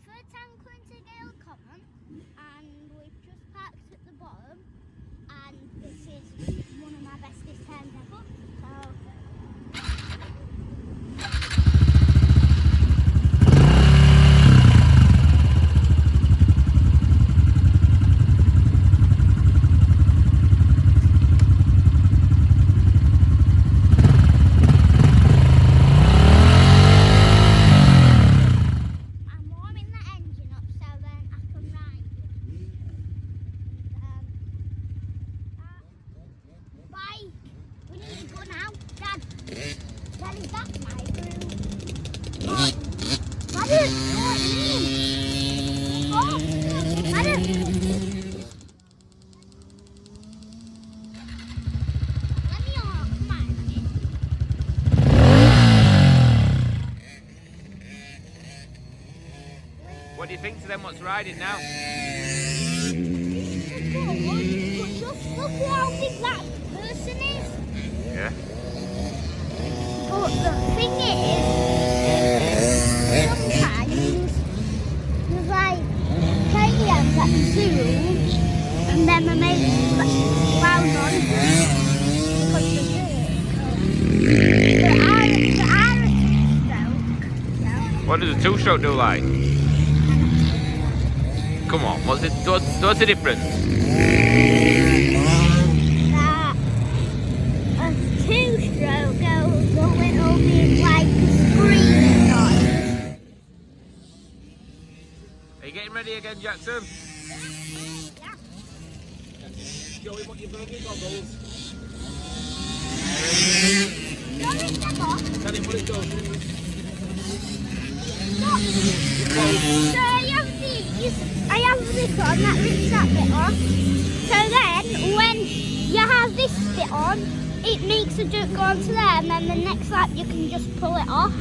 third time coming to Gale Common, and we've just parked at the bottom, and this is one of my bestest times ever. I'm warming the engine up so then I can ride it. Bike! We need to go now. Dad! Dad, is that my room? Oh! Mother! Oh, me! Oh! Mother! Let me on. Come on. What do you think to them what's riding now? But just look at how big that person is. Yeah. But the thing is, sometimes there's like KMs that zoom, and then they make loud noises because they do it. The Irish stroke. What does a two-stroke do like? Come on, what's the difference? That a two-stroke goes a little bit like screaming noise. Are you getting ready again, Jackson? Yeah. Joey, what you bringing goggles? Don't hit them off. Tell him what it does. So I have this on that rips that bit off. So then when you have this bit on, it makes the jump go onto there, and then the next lap you can just pull it off.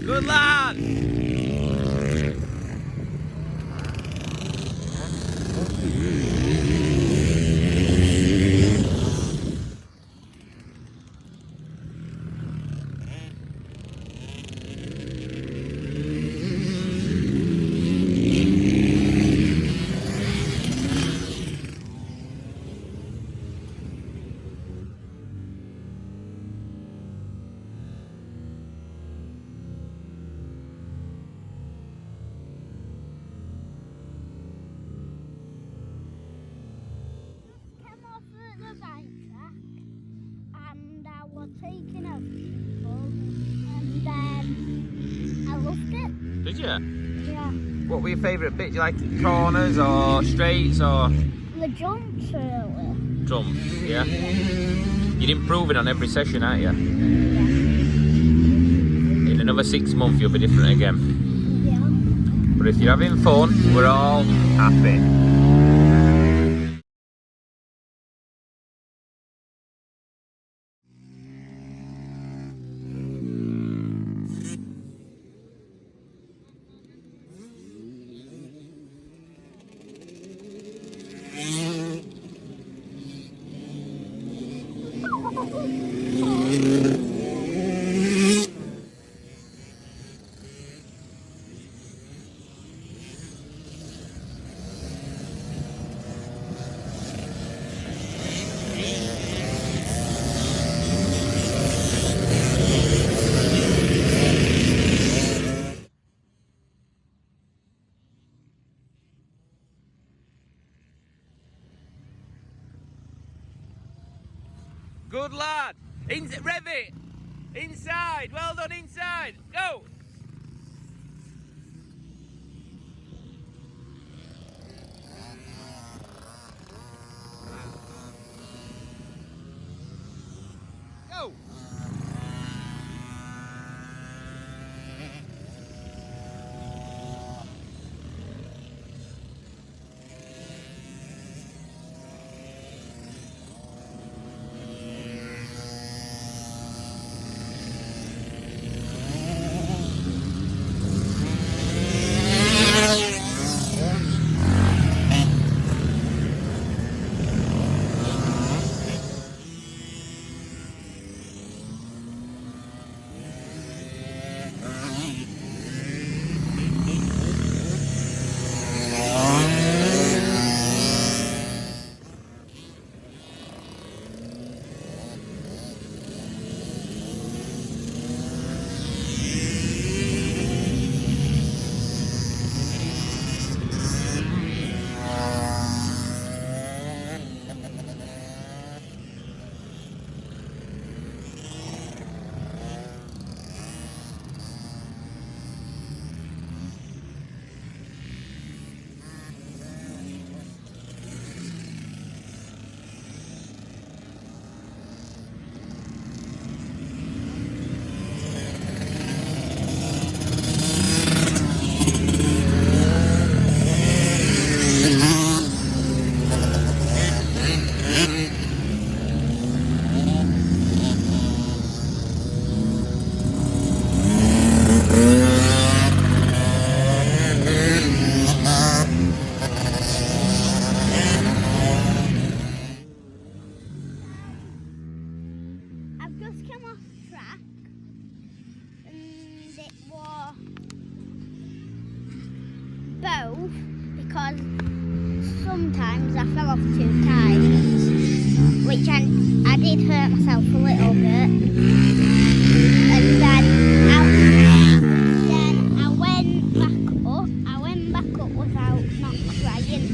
Good lad! taking out people, and then I loved it. Did you? Yeah. What were your favourite bits? Do you like corners or straights or The jumps really. jumps? Yeah. You're improving on every session, aren't you? Yeah. In another 6 months you'll be different again. Yeah. But if you're having fun, we're all happy. Good lad. Rev it. Inside. Well done inside. Go. Go. I've just come off track and it was both because sometimes I fell off 2 times, which I did hurt myself a little bit, and then I went back up without not crying.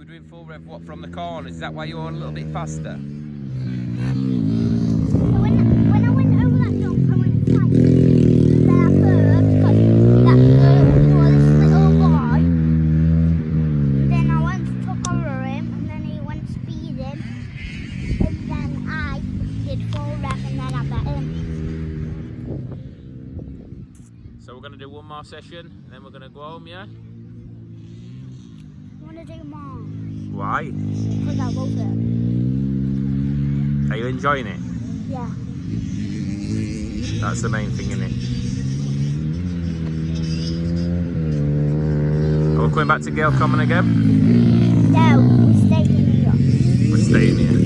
doing full rev what from the corners? Is that why you're a little bit faster? So when I went over that jump, I went flying. Then I first got that girl, this little boy. And then I went to took over him, and then he went speeding. And then I did full rev, and then I bet him. So we're going to do one more session, and then we're going to go home, yeah? I want to do more. Why? Because I love it. Are you enjoying it? Yeah. That's the main thing, isn't it? Are we coming back to Gale Common again? No, we're staying here. We're staying here.